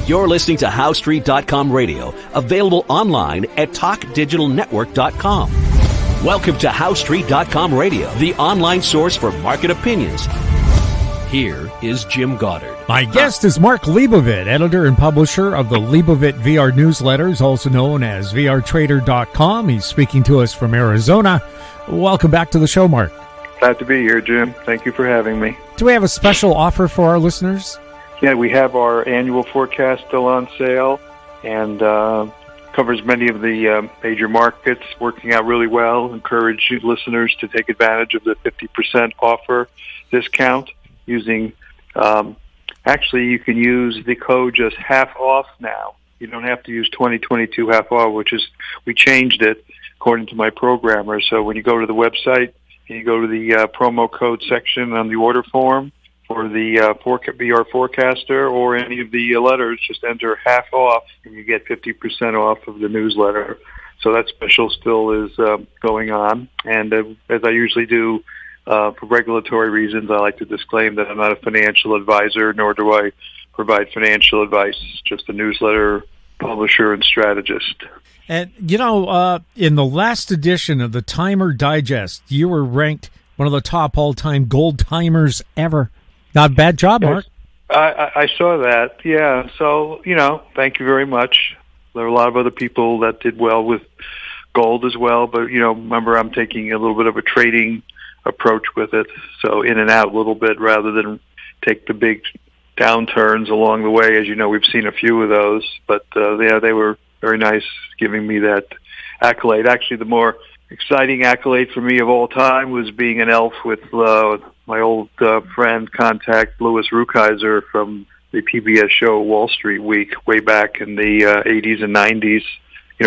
You're listening to HowStreet.com radio, available online at TalkDigitalNetwork.com. Welcome to HowStreet.com radio, the online source for market opinions. Here is Jim Goddard. My guest is Mark Leibovit, editor and publisher of the Leibovit VR newsletters, also known as VRTrader.com. He's speaking to us from Arizona. Welcome back to the show, Mark. Glad to be here, Jim. Thank you for having me. Do we have a special offer for our listeners? Yeah, we have our annual forecast still on sale, and covers many of the major markets, working out really well. Encourage you listeners to take advantage of the 50% offer discount using, actually you can use the code just half off now. You don't have to use 2022 half off, we changed it according to my programmer. So when you go to the website, and you go to the promo code section on the order form for the VR Forecaster or any of the letters, just enter half off and you get 50% off of the newsletter. So that special still is going on. And as I usually do, for regulatory reasons, I like to disclaim that I'm not a financial advisor, nor do I provide financial advice, just a newsletter publisher and strategist. And, in the last edition of the Timer Digest, you were ranked one of the top all-time gold timers ever. Not a bad job, Mark. I saw that, yeah. So, thank you very much. There are a lot of other people that did well with gold as well, but, remember I'm taking a little bit of a trading approach with it, so in and out a little bit rather than take the big downturns along the way. As you know, we've seen a few of those, but, they were very nice giving me that accolade. Actually, the more exciting accolade for me of all time was being an elf with my old friend, contact Louis Rukeyser from the PBS show Wall Street Week way back in the 80s and 90s.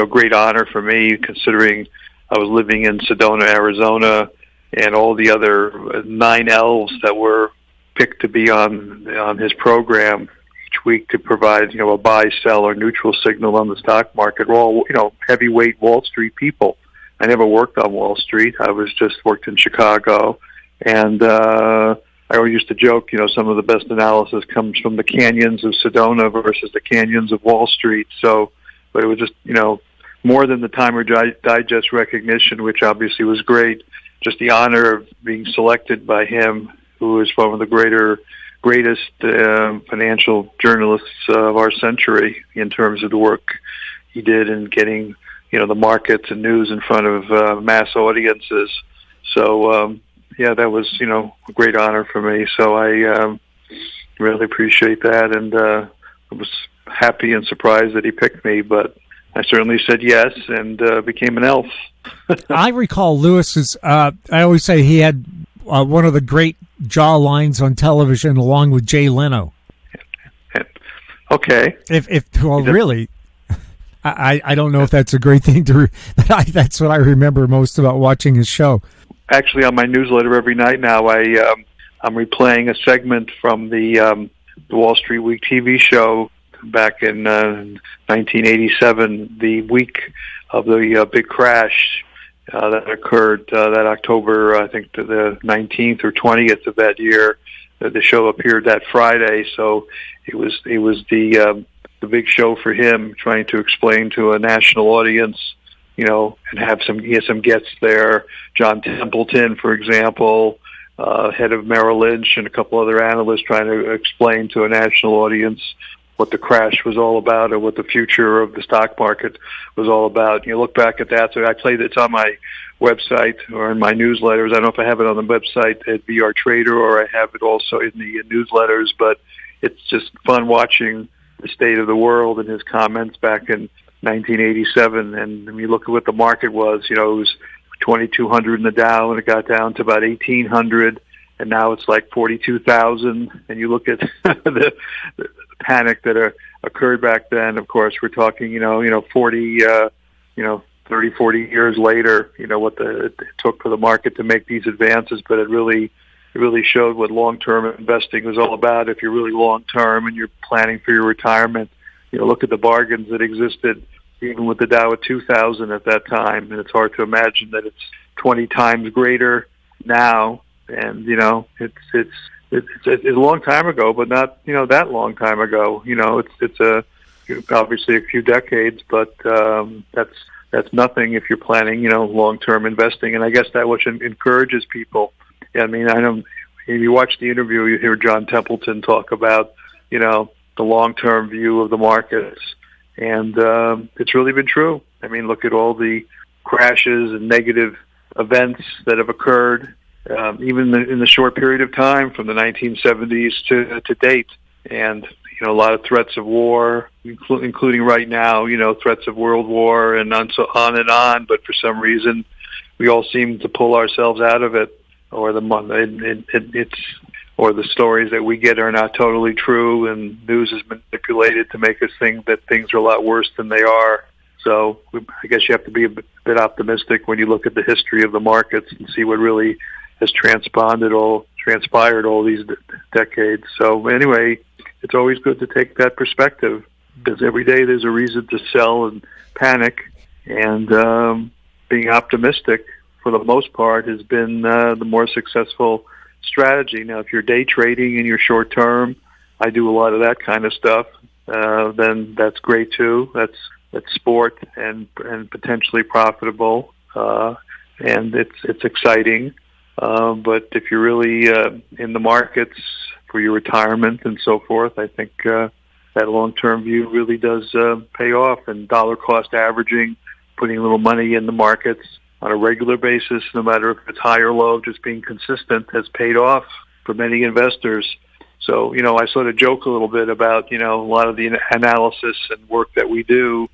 Great honor for me, considering I was living in Sedona, Arizona, and all the other 9 elves that were picked to be on his program each week to provide, a buy, sell, or neutral signal on the stock market. We're all, heavyweight Wall Street people. I never worked on Wall Street. I was just worked in Chicago. And I always used to joke, some of the best analysis comes from the canyons of Sedona versus the canyons of Wall Street. So, but it was just, more than the Timer Digest recognition, which obviously was great, just the honor of being selected by him, who is one of the greatest financial journalists of our century in terms of the work he did in getting, the markets and news in front of mass audiences. So, that was, a great honor for me. So I really appreciate that, and I was happy and surprised that he picked me, but I certainly said yes and became an elf. I recall Lewis's, I always say he had one of the great jaw lines on television along with Jay Leno. Okay. Really, I don't know if that's a great thing but that's what I remember most about watching his show. Actually, on my newsletter every night now, I'm replaying a segment from the Wall Street Week TV show back in 1987, the week of the big crash that occurred that October, I think the 19th or 20th of that year. The show appeared that Friday, so it was the big show for him, trying to explain to a national audience, and he had some guests there. John Templeton, for example, head of Merrill Lynch, and a couple other analysts trying to explain to a national audience what the crash was all about, or what the future of the stock market was all about. You look back at that. So I played it's on my website or in my newsletters. I don't know if I have it on the website at VR Trader or I have it also in the newsletters, but it's just fun watching the state of the world and his comments back in 1987. And when you look at what the market was, it was 2,200 in the Dow, and it got down to about 1,800, and now it's like 42,000. And you look at the panic that occurred back then. Of course, we're talking, 30, 40 years later, what it took for the market to make these advances. But it really showed what long-term investing was all about. If you're really long-term and you're planning for your retirement, look at the bargains that existed even with the Dow at 2,000 at that time. And it's hard to imagine that it's 20 times greater now. And, it's it's a long time ago, but not that long time ago. It's obviously a few decades, but that's nothing if you're planning long-term investing. And I guess that which encourages people. I mean, I know if you watch the interview, you hear John Templeton talk about the long-term view of the markets, and it's really been true. I mean, look at all the crashes and negative events that have occurred, even in the short period of time from the 1970s to date, and a lot of threats of war, including right now, threats of world war and so on and on. But for some reason, we all seem to pull ourselves out of it, or the stories that we get are not totally true, and news is manipulated to make us think that things are a lot worse than they are. So I guess you have to be a bit optimistic when you look at the history of the markets and see what really has transpired all these decades. So anyway, it's always good to take that perspective, because every day there's a reason to sell and panic, and being optimistic for the most part has been the more successful strategy. Now, if you're day trading and you're short term, I do a lot of that kind of stuff, then that's great too. That's sport and potentially profitable, and it's exciting. But if you're really in the markets for your retirement and so forth, I think that long-term view really does pay off. And dollar cost averaging, putting a little money in the markets on a regular basis, no matter if it's high or low, just being consistent, has paid off for many investors. So, I sort of joke a little bit about, a lot of the analysis and work that we do,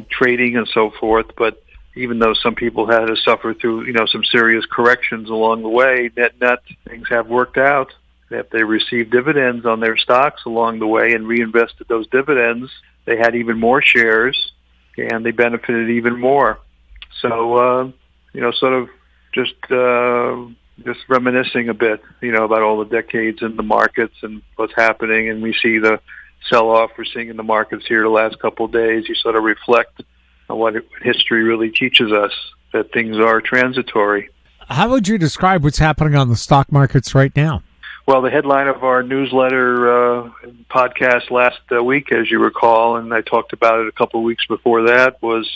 trading and so forth. But even though some people had to suffer through, some serious corrections along the way, net things have worked out. If they received dividends on their stocks along the way and reinvested those dividends, they had even more shares and they benefited even more. So, sort of just reminiscing a bit, about all the decades in the markets and what's happening. And we see the sell-off we're seeing in the markets here the last couple of days. You sort of reflect on what history really teaches us, that things are transitory. How would you describe what's happening on the stock markets right now? Well, the headline of our newsletter podcast last week, as you recall, and I talked about it a couple of weeks before that, was,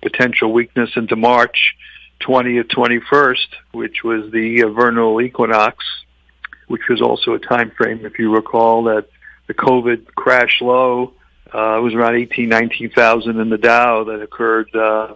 potential weakness into March 20th, 21st, which was the vernal equinox, which was also a time frame, if you recall, that the COVID crash low was around 19,000 in the Dow that occurred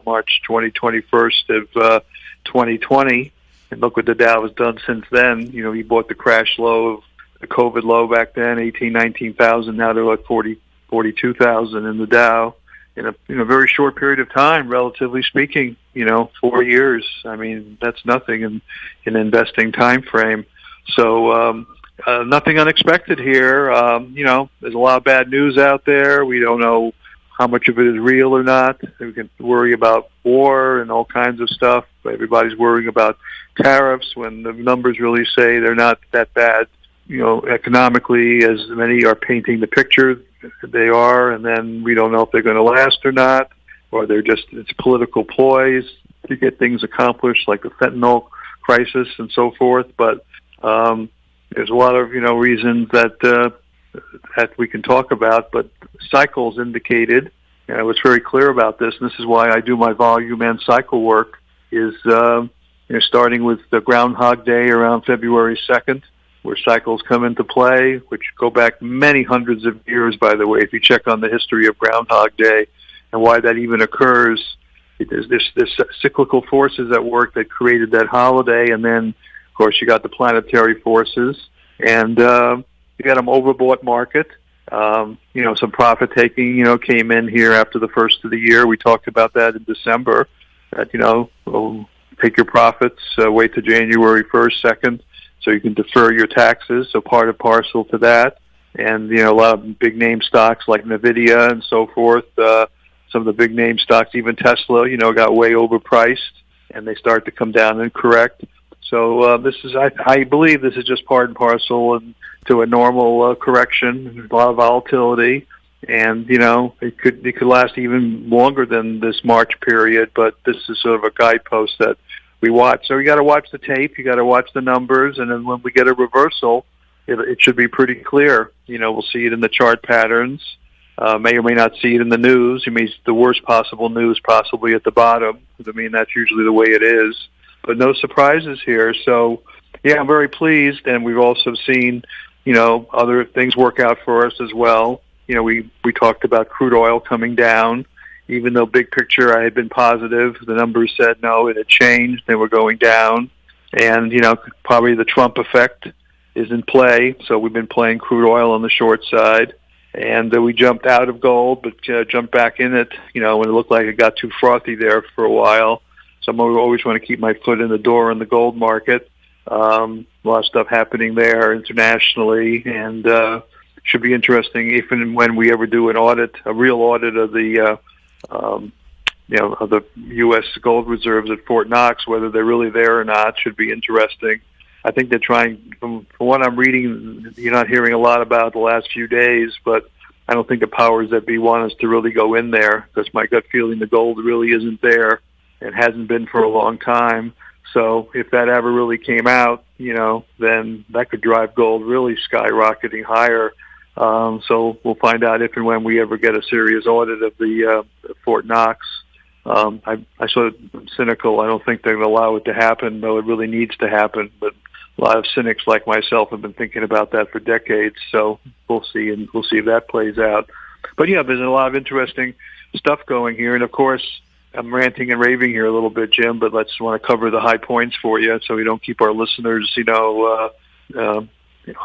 March 21st of 2020. And look what the Dow has done since then. He bought the crash low of the COVID low back then, 19,000. Now they're like 42,000 in the Dow in a very short period of time, relatively speaking. 4 years. I mean, that's nothing in an investing time frame. So nothing unexpected here. There's a lot of bad news out there. We don't know how much of it is real or not. We can worry about war and all kinds of stuff. Everybody's worrying about tariffs when the numbers really say they're not that bad. Economically, as many are painting the picture, they are, and then we don't know if they're going to last or not, or it's political ploys to get things accomplished, like the fentanyl crisis and so forth. But there's a lot of reasons that we can talk about, but cycles indicated. I was very clear about this, and this is why I do my volume and cycle work. Is starting with the Groundhog Day around February 2nd, where cycles come into play, which go back many hundreds of years, by the way. If you check on the history of Groundhog Day and why that even occurs, there's cyclical forces at work that created that holiday, and then, of course, you got the planetary forces, and you got an overbought market. Some profit taking, came in here after the first of the year. We talked about that in December, that, take your profits, wait to January 1st, 2nd, so you can defer your taxes. So part and parcel to that. And, a lot of big name stocks like NVIDIA and so forth, some of the big name stocks, even Tesla, got way overpriced, and they start to come down and correct. So I believe this is just part and parcel and to a normal correction, a lot of volatility. And, it could last even longer than this March period, but this is sort of a guidepost that we watch. So you got to watch the tape, you got to watch the numbers, and then when we get a reversal, it should be pretty clear. We'll see it in the chart patterns. May or may not see it in the news. You may see the worst possible news possibly at the bottom. I mean, that's usually the way it is. But no surprises here. So, yeah, I'm very pleased. And we've also seen, other things work out for us as well. We talked about crude oil coming down. Even though big picture I had been positive, the numbers said no, it had changed. They were going down. And, probably the Trump effect is in play. So we've been playing crude oil on the short side. And we jumped out of gold, but jumped back in it, when it looked like it got too frothy there for a while. So I always want to keep my foot in the door in the gold market. A lot of stuff happening there internationally, and should be interesting if and when we ever do an audit, a real audit of the, of the U.S. gold reserves at Fort Knox, whether they're really there or not, should be interesting. I think they're trying, from what I'm reading, you're not hearing a lot about the last few days, but I don't think the powers that be want us to really go in there. That's my gut feeling. The gold really isn't there. It hasn't been for a long time. So if that ever really came out, then that could drive gold really skyrocketing higher. So we'll find out if and when we ever get a serious audit of the Fort Knox. I sort of cynical. I don't think they're going to allow it to happen, though it really needs to happen. But a lot of cynics like myself have been thinking about that for decades. So we'll see, and we'll see if that plays out. But yeah, there's a lot of interesting stuff going here. And of course, I'm ranting and raving here a little bit, Jim, but let's want to cover the high points for you so we don't keep our listeners,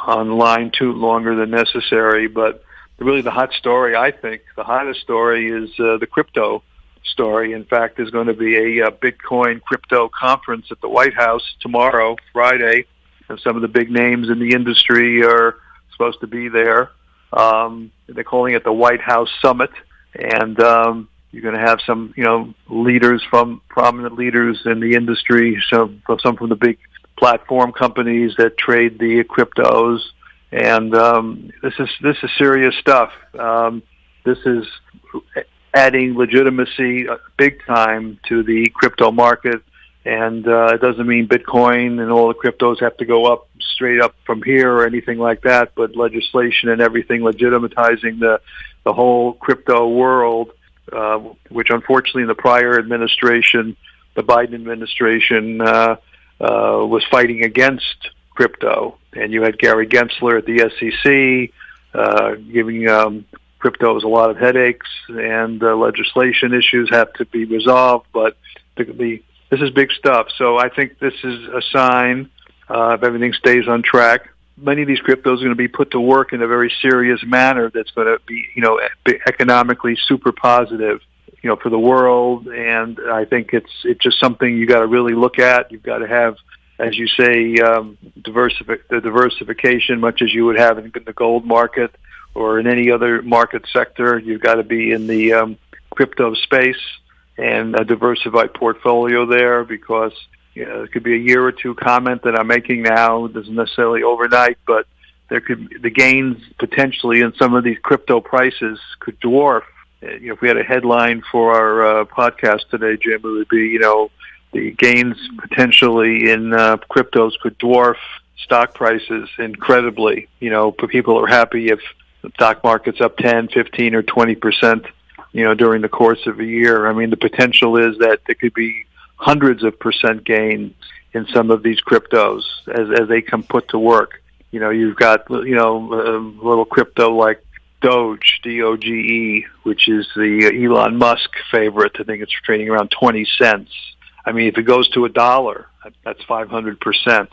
on line too longer than necessary. But really the hot story, I think, the hottest story is the crypto story. In fact, there's going to be a Bitcoin crypto conference at the White House tomorrow, Friday, and some of the big names in the industry are supposed to be there. They're calling it the White House Summit, and you're going to have some, leaders from prominent leaders in the industry, some from the big platform companies that trade the cryptos, and this is serious stuff. This is adding legitimacy big time to the crypto market. And it doesn't mean Bitcoin and all the cryptos have to go up straight up from here or anything like that, but legislation and everything legitimatizing the whole crypto world, which unfortunately in the prior administration, the Biden administration, was fighting against crypto. And you had Gary Gensler at the SEC giving cryptos a lot of headaches, and legislation issues have to be resolved, but this is big stuff. So I think this is a sign, if everything stays on track, many of these cryptos are going to be put to work in a very serious manner that's going to be, economically super positive, for the world. And I think it's just something you got to really look at. You've got to have, as you say, diversification, much as you would have in the gold market or in any other market sector. You've got to be in the crypto space and a diversified portfolio there, because it could be a year or two comment that I'm making now. It doesn't necessarily overnight, but the gains potentially in some of these crypto prices could dwarf. If we had a headline for our podcast today, Jim, it would be, the gains potentially in cryptos could dwarf stock prices incredibly. People are happy if the stock market's up 10, 15, or 20%. During the course of a year. I mean, the potential is that there could be hundreds of percent gains in some of these cryptos as they come put to work. You've got, a little crypto like Doge, D-O-G-E, which is the Elon Musk favorite. I think it's trading around 20 cents. I mean, if it goes to $1, that's 500%,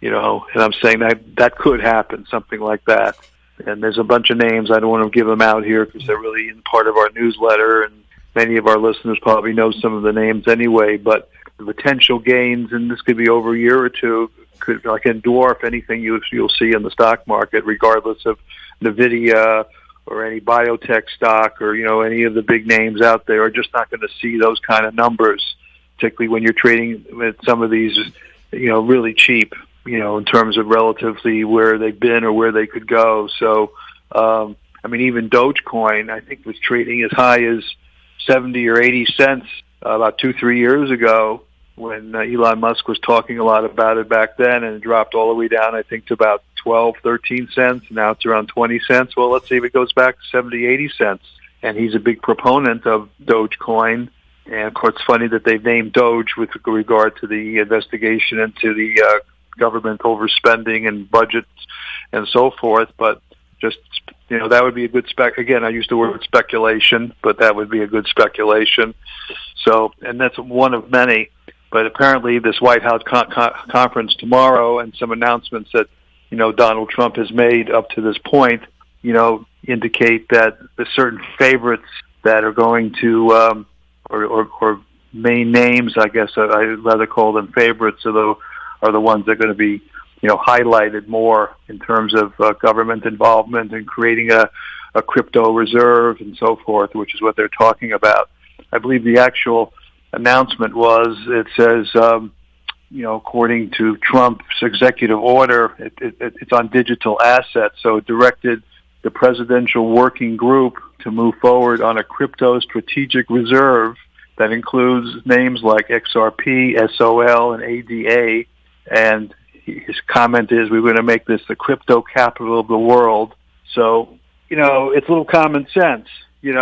and I'm saying that could happen, something like that. And there's a bunch of names. I don't want to give them out here because they're really in part of our newsletter, and many of our listeners probably know some of the names anyway. But the potential gains, and this could be over a year or two, can dwarf anything you'll see in the stock market, regardless of NVIDIA or any biotech stock or, any of the big names out there are just not going to see those kind of numbers, particularly when you're trading with some of these, really cheap, in terms of relatively where they've been or where they could go. So, even Dogecoin, I think, was trading as high as 70 or 80 cents about 2-3 years ago when Elon Musk was talking a lot about it back then, and it dropped all the way down, I think, to about 12, 13 cents. Now it's around 20 cents. Well, let's see if it goes back to 70, 80 cents. And he's a big proponent of Dogecoin. And, of course, it's funny that they've named Doge with regard to the investigation into the government overspending and budgets and so forth. But just, that would be a good again, I use the word speculation, but that would be a good speculation. So, and that's one of many. But apparently this White House conference tomorrow and some announcements that, Donald Trump has made up to this point, indicate that the certain favorites that are going to, or main names, I guess I'd rather call them favorites, are the ones that are going to be, highlighted more in terms of government involvement and creating a crypto reserve and so forth, which is what they're talking about. I believe the actual announcement it says, according to Trump's executive order, it's on digital assets. So it directed the presidential working group to move forward on a crypto strategic reserve that includes names like XRP, SOL, and ADA. And his comment is, we're going to make this the crypto capital of the world. So, it's a little common sense. You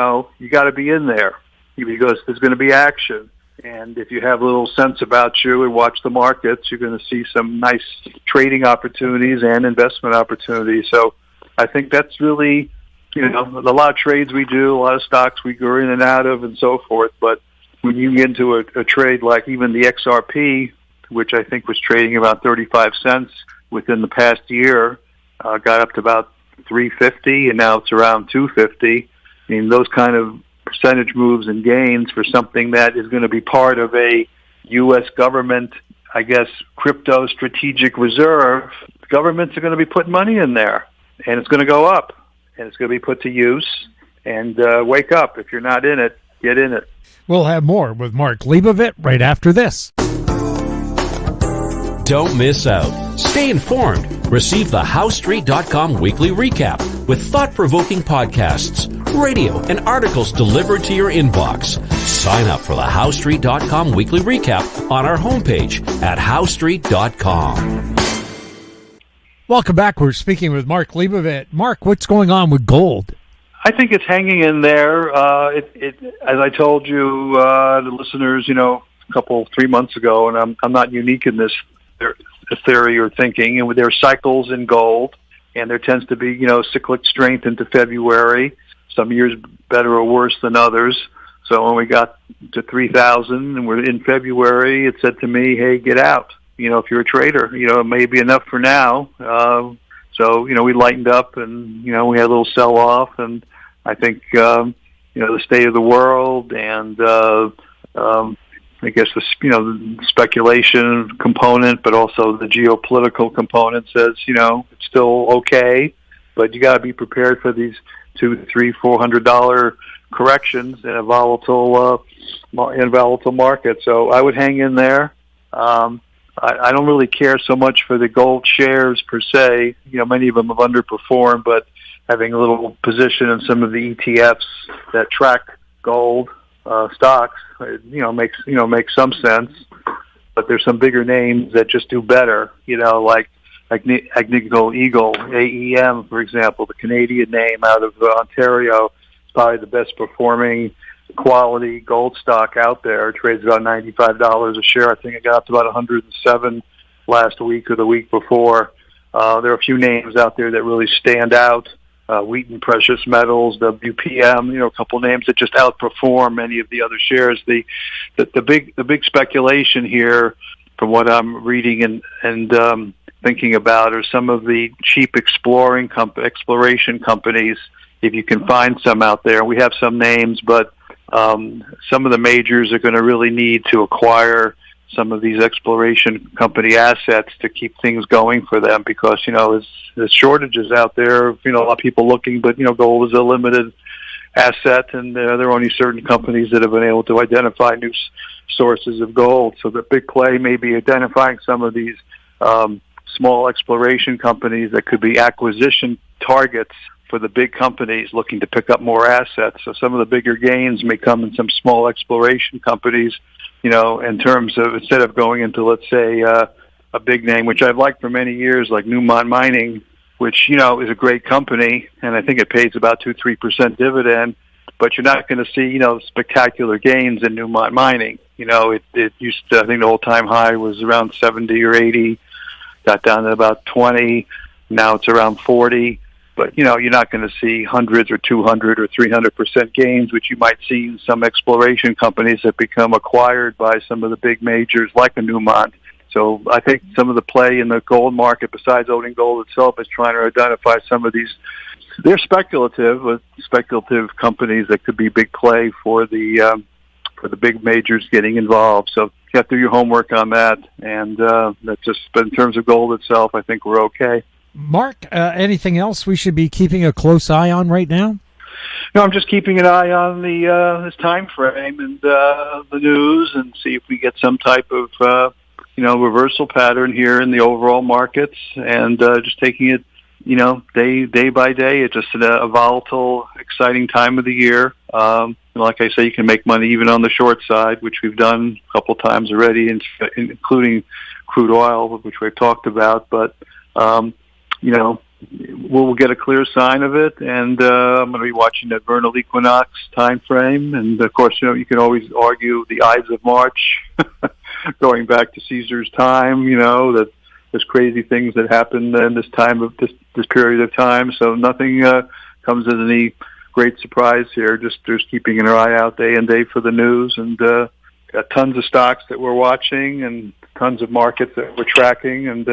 got to be in there because there's going to be action. And if you have a little sense about you and watch the markets, you're going to see some nice trading opportunities and investment opportunities. So I think that's really, a lot of trades we do, a lot of stocks we go in and out of and so forth. But when you get into a trade like even the XRP, which I think was trading about 35 cents within the past year, got up to about 350, and now it's around 250. I mean, those kind of percentage moves and gains for something that is going to be part of a U.S. government, I guess, crypto strategic reserve. Governments are going to be putting money in there, and it's going to go up, and it's going to be put to use. And wake up. If you're not in it, get in it. We'll have more with Mark Leibovit right after this. Don't miss out. Stay informed. Receive the HowStreet.com weekly recap with thought-provoking podcasts, radio, and articles delivered to your inbox. Sign up for the HowStreet.com weekly recap on our homepage at HowStreet.com. Welcome back. We're speaking with Mark Leibovit. Mark, what's going on with gold? I think it's hanging in there. As I told you, the listeners, 3 months ago, and I'm not unique in this theory or thinking, and there are cycles in gold, and there tends to be, cyclic strength into February, some years better or worse than others. So when we got to 3,000 and we're in February, it said to me, hey, get out. If you're a trader, it may be enough for now. So, we lightened up and, we had a little sell-off, and I think, the state of the world and, I guess the speculation component, but also the geopolitical component says, it's still okay, but you got to be prepared for these $200, $300, $400 corrections in a volatile market. So I would hang in there. I don't really care so much for the gold shares per se. Many of them have underperformed, but having a little position in some of the ETFs that track gold stocks, makes some sense. But there's some bigger names that just do better, like Agnico Eagle, AEM, for example, the Canadian name out of Ontario, is probably the best performing quality gold stock out there. It trades about $95 a share. I think it got up to about 107 last week or the week before. There are a few names out there that really stand out. Wheaton Precious Metals, WPM, a couple names that just outperform many of the other shares. The big speculation here, from what I'm reading and thinking about, are some of the cheap exploration companies, if you can find some out there. We have some names, but some of the majors are going to really need to acquire some of these exploration company assets to keep things going for them, because, there's shortages out there, a lot of people looking, but, gold is a limited asset, and there are only certain companies that have been able to identify new sources of gold. So the big play may be identifying some of these small exploration companies that could be acquisition targets for the big companies looking to pick up more assets. So some of the bigger gains may come in some small exploration companies, in terms of, instead of going into, let's say, a big name, which I've liked for many years, like Newmont Mining, which, is a great company, and I think it pays about 2-3% dividend, but you're not going to see, spectacular gains in Newmont Mining. It used to, I think the all-time high was around 70 or 80, got down to about 20, now it's around 40. But, you're not going to see hundreds or 200 or 300% gains, which you might see in some exploration companies that become acquired by some of the big majors like a Newmont. So I think some of the play in the gold market, besides owning gold itself, is trying to identify some of these. They're speculative companies that could be big play for the big majors getting involved. So you have to do your homework on that. And that's just, but in terms of gold itself, I think we're okay. Mark, anything else we should be keeping a close eye on right now? No, I'm just keeping an eye on this time frame and the news, and see if we get some type of reversal pattern here in the overall markets, and just taking it day by day. It's just a volatile, exciting time of the year. Like I say, you can make money even on the short side, which we've done a couple times already, including crude oil, which we've talked about. But we'll get a clear sign of it, and I'm going to be watching that vernal equinox time frame. And of course, you can always argue the Ides of March, going back to Caesar's time. That there's crazy things that happen in this time of this period of time. So nothing comes as any great surprise here. Just keeping an eye out day and day for the news, and got tons of stocks that we're watching and tons of markets that we're tracking, and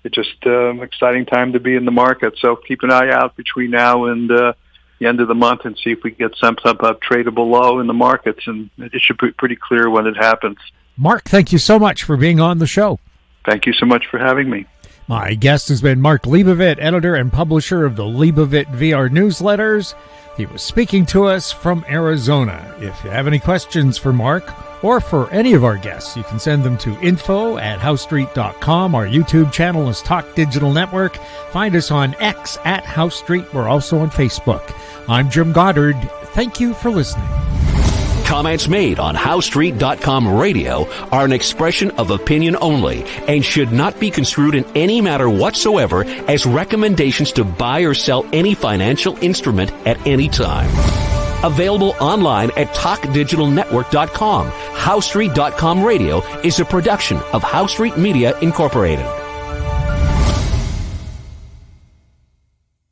it's just an exciting time to be in the market. So keep an eye out between now and the end of the month, and see if we get some type of tradable low in the markets, and it should be pretty clear when it happens. Mark, thank you so much for being on the show. Thank you so much for having me. My guest has been Mark Leibovit, editor and publisher of the Leibovit VR newsletters. He was speaking to us from Arizona. If you have any questions for Mark or for any of our guests, you can send them to info@housestreet.com. Our YouTube channel is Talk Digital Network. Find us on X @Housestreet. We're also on Facebook. I'm Jim Goddard. Thank you for listening. Comments made on Housestreet.com radio are an expression of opinion only and should not be construed in any matter whatsoever as recommendations to buy or sell any financial instrument at any time. Available online at TalkDigitalNetwork.com. Housestreet.com radio is a production of House Street Media Incorporated.